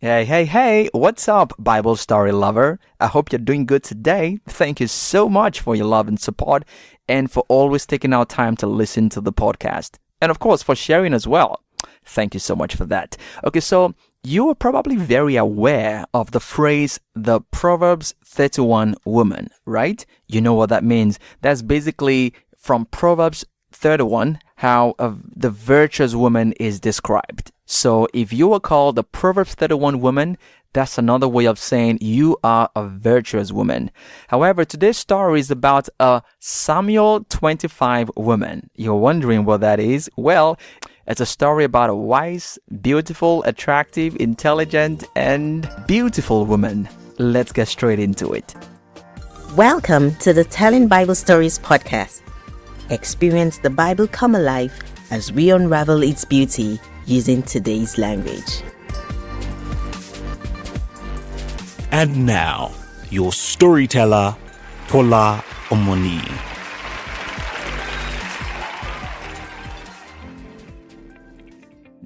Hey, what's up, Bible story lover? I hope you're doing good today. Thank you so much for your love and support and for always taking our time to listen to the podcast. And of course, for sharing as well. Thank you so much for that. Okay, so you are probably very aware of the phrase, the Proverbs 31 woman, right? You know what that means. That's basically from Proverbs 31, how the virtuous woman is described. So if you are called the Proverbs 31 woman, that's another way of saying you are a virtuous woman. However, today's story is about a Samuel 25 woman. You're wondering what that is? Well, it's a story about a wise, beautiful, attractive, intelligent, and beautiful woman. Let's get straight into it. Welcome to the Telling Bible Stories podcast. Experience the Bible come alive as we unravel its beauty using today's language. And now, your storyteller, TOLA Omoniyi.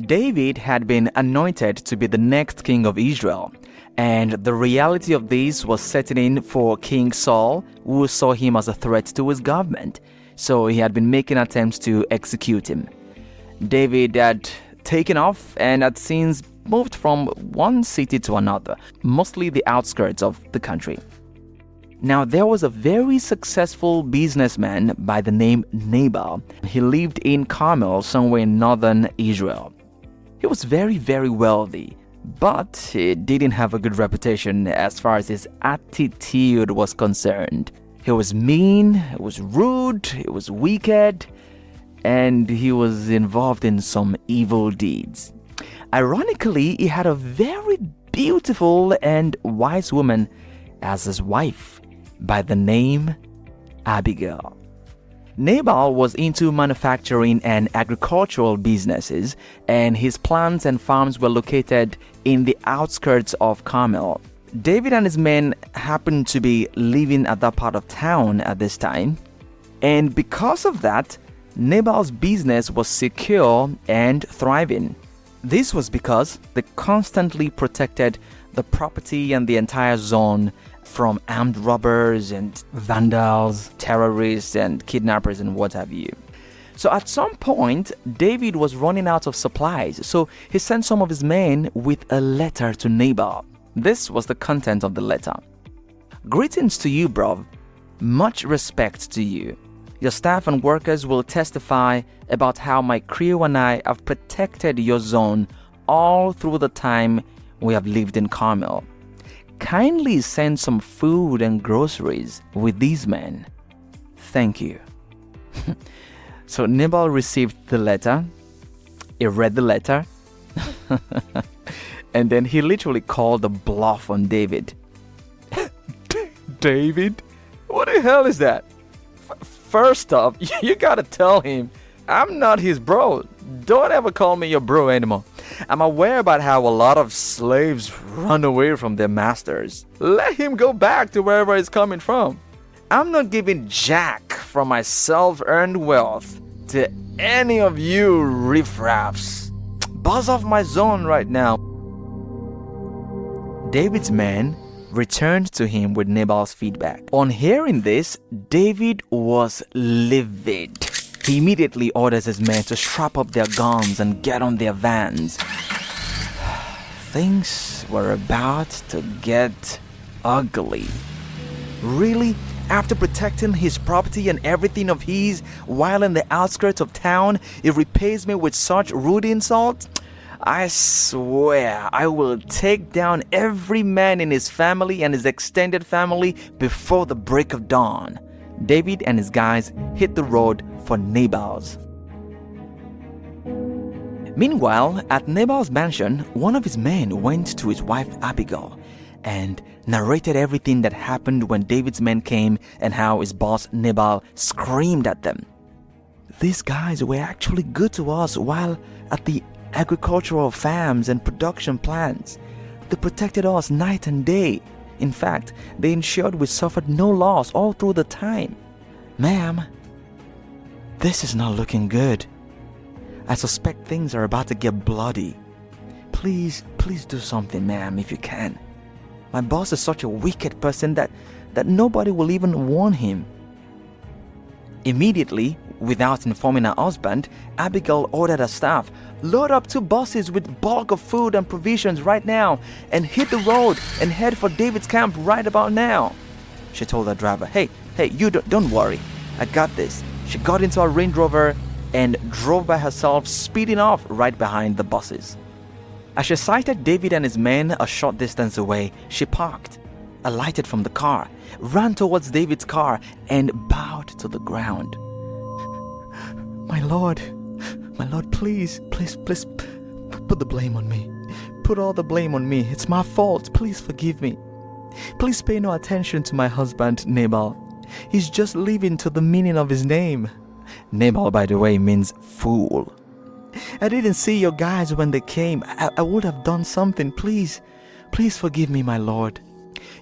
David had been anointed to be the next king of Israel, and the reality of this was setting in for King Saul, who saw him as a threat to his government. So he had been making attempts to execute him. David had taken off and had since moved from one city to another, mostly the outskirts of the country. Now, there was a very successful businessman by the name Nabal. He lived in Carmel, somewhere in northern Israel. He was very, very wealthy, but he didn't have a good reputation as far as his attitude was concerned. He was mean, he was rude, he was wicked, and he was involved in some evil deeds. Ironically, he had a very beautiful and wise woman as his wife by the name Abigail. Nabal was into manufacturing and agricultural businesses, and his plants and farms were located in the outskirts of Carmel. David and his men happened to be living at that part of town at this time, and because of that, Nabal's business was secure and thriving. This was because they constantly protected the property and the entire zone from armed robbers and vandals, terrorists and kidnappers and what have you. So at some point, David was running out of supplies, so he sent some of his men with a letter to Nabal. This was the content of the letter. Greetings to you, bro. Much respect to you. Your staff and workers will testify about how my crew and I have protected your zone all through the time we have lived in Carmel. Kindly send some food and groceries with these men. Thank you. So Nabal received the letter. He read the letter. And then he literally called a bluff on David. David? What the hell is that? First off, you gotta tell him I'm not his bro. Don't ever call me your bro anymore. I'm aware about how a lot of slaves run away from their masters. Let him go back to wherever he's coming from. I'm not giving jack from my self-earned wealth to any of you riffraffs. Buzz off my zone right now. David's men returned to him with Nabal's feedback. On hearing this, David was livid. He immediately orders his men to strap up their guns and get on their vans. Things were about to get ugly. Really? After protecting his property and everything of his while in the outskirts of town, he repays me with such rude insult? I swear I will take down every man in his family and his extended family before the break of dawn. David and his guys hit the road for Nabal's. Meanwhile, at Nabal's mansion, one of his men went to his wife Abigail and narrated everything that happened when David's men came and how his boss Nabal screamed at them. These guys were actually good to us while at the agricultural farms and production plants. They protected us night and day. In fact, they ensured we suffered no loss all through the time. Ma'am, this is not looking good. I suspect things are about to get bloody. please do something, ma'am, if you can. My boss is such a wicked person that nobody will even warn him." Immediately, without informing her husband, Abigail ordered her staff, "Load up 2 buses with bulk of food and provisions right now and hit the road and head for David's camp right about now." She told her driver, Hey, you don't worry. I got this." She got into a Range Rover and drove by herself, speeding off right behind the buses. As she sighted David and his men a short distance away, she parked, alighted from the car, ran towards David's car, and bowed to the ground. My Lord, please, put the blame on me. Put all the blame on me. It's my fault. Please forgive me. Please pay no attention to my husband, Nabal. He's just living to the meaning of his name. Nabal, by the way, means fool. I didn't see your guys when they came. I would have done something. Please forgive me, my Lord.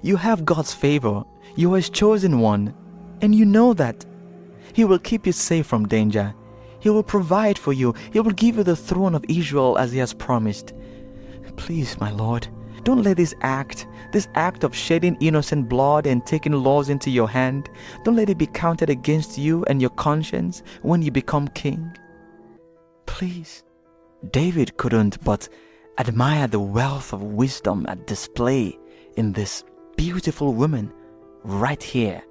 You have God's favor. You are his chosen one, and you know that. He will keep you safe from danger. He will provide for you. He will give you the throne of Israel as he has promised. Please, my Lord, don't let this act of shedding innocent blood and taking laws into your hand, don't let it be counted against you and your conscience when you become king. Please. David couldn't but admire the wealth of wisdom at display in this beautiful woman right here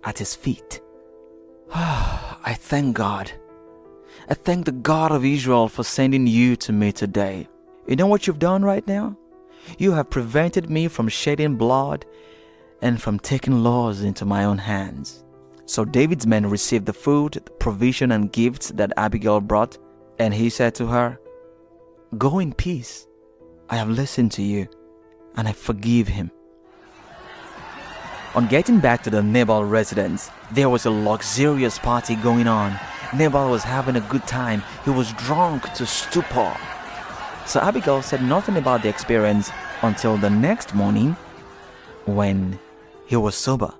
at his feet. I thank God. I thank the God of Israel for sending you to me today. You know what you've done right now? You have prevented me from shedding blood and from taking laws into my own hands. So David's men received the food, the provision, and gifts that Abigail brought, and he said to her, "Go in peace. I have listened to you, and I forgive him." On getting back to the Nabal residence, there was a luxurious party going on. Nabal was having a good time. He was drunk to stupor. So Abigail said nothing about the experience until the next morning when he was sober.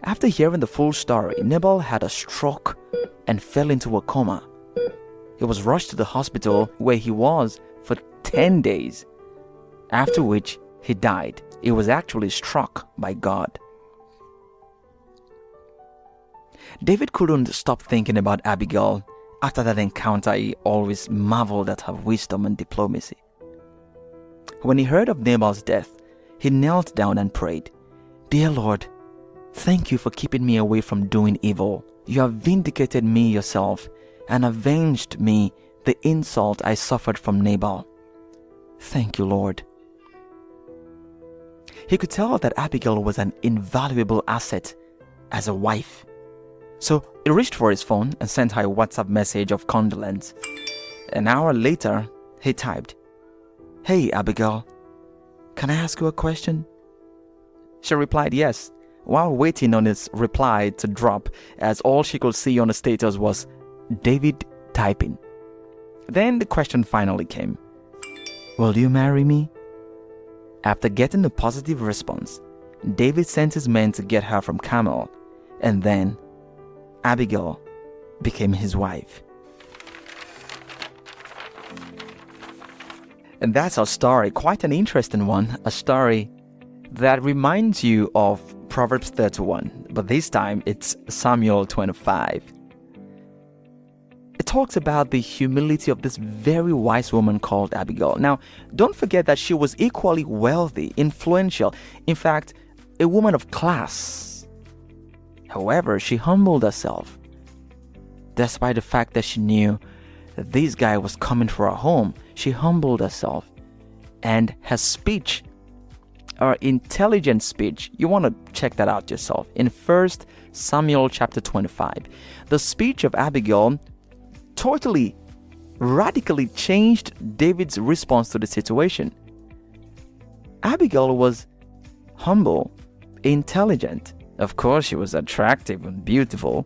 After hearing the full story, Nabal had a stroke and fell into a coma. He was rushed to the hospital where he was for 10 days, after which he died. He was actually struck by God. David couldn't stop thinking about Abigail. After that encounter, he always marveled at her wisdom and diplomacy. When he heard of Nabal's death, he knelt down and prayed, "Dear Lord, thank you for keeping me away from doing evil. You have vindicated me yourself and avenged me the insult I suffered from Nabal. Thank you, Lord." He could tell that Abigail was an invaluable asset as a wife. So he reached for his phone and sent her a WhatsApp message of condolence. An hour later, he typed, "Hey, Abigail, can I ask you a question?" She replied yes, while waiting on his reply to drop, as all she could see on the status was David typing. Then the question finally came, "Will you marry me?" After getting a positive response, David sent his men to get her from Carmel, and then Abigail became his wife. And that's our story, quite an interesting one, a story that reminds you of Proverbs 31, but this time it's Samuel 25. It talks about the humility of this very wise woman called Abigail. Now, don't forget that she was equally wealthy, influential, in fact, a woman of class. However, she humbled herself. Despite the fact that she knew that this guy was coming for her home, she humbled herself. And her speech, her intelligent speech, you want to check that out yourself. In 1 Samuel chapter 25, the speech of Abigail totally, radically changed David's response to the situation. Abigail was humble, intelligent. Of course, she was attractive and beautiful,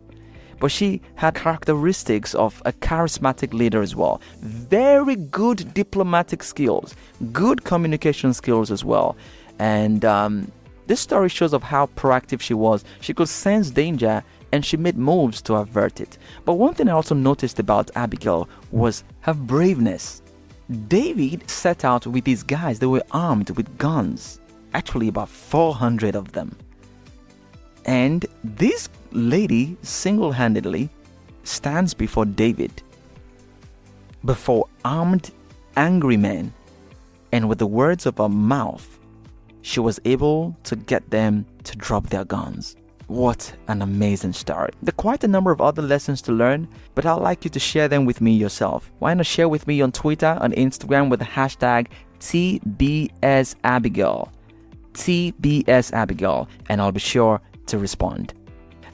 but she had characteristics of a charismatic leader as well. Very good diplomatic skills, good communication skills as well. And this story shows of how proactive she was. She could sense danger and she made moves to avert it. But one thing I also noticed about Abigail was her braveness. David set out with his guys. They were armed with guns, actually about 400 of them. And this lady single-handedly stands before David, before armed, angry men, and with the words of her mouth, she was able to get them to drop their guns. What an amazing story. There are quite a number of other lessons to learn, but I'd like you to share them with me yourself. Why not share with me on Twitter, on Instagram with the hashtag TBSAbigail, TBSAbigail, and I'll be sure to respond.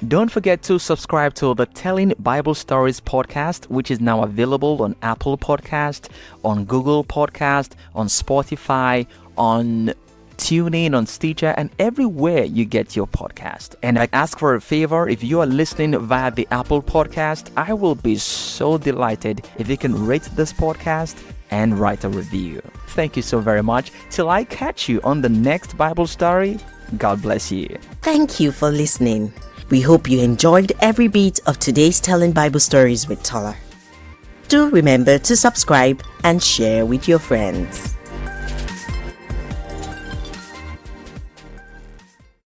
Don't forget to subscribe to the Telling Bible Stories podcast, which is now available on Apple Podcast, on Google Podcast, on Spotify, on TuneIn, on Stitcher, and everywhere you get your podcast. And I ask for a favor, if you are listening via the Apple Podcast, I will be so delighted if you can rate this podcast and write a review. Thank you so very much. Till I catch you on the next Bible story, God bless you. Thank you for listening. We hope you enjoyed every bit of today's Telling Bible Stories with TOLA. Do remember to subscribe and share with your friends.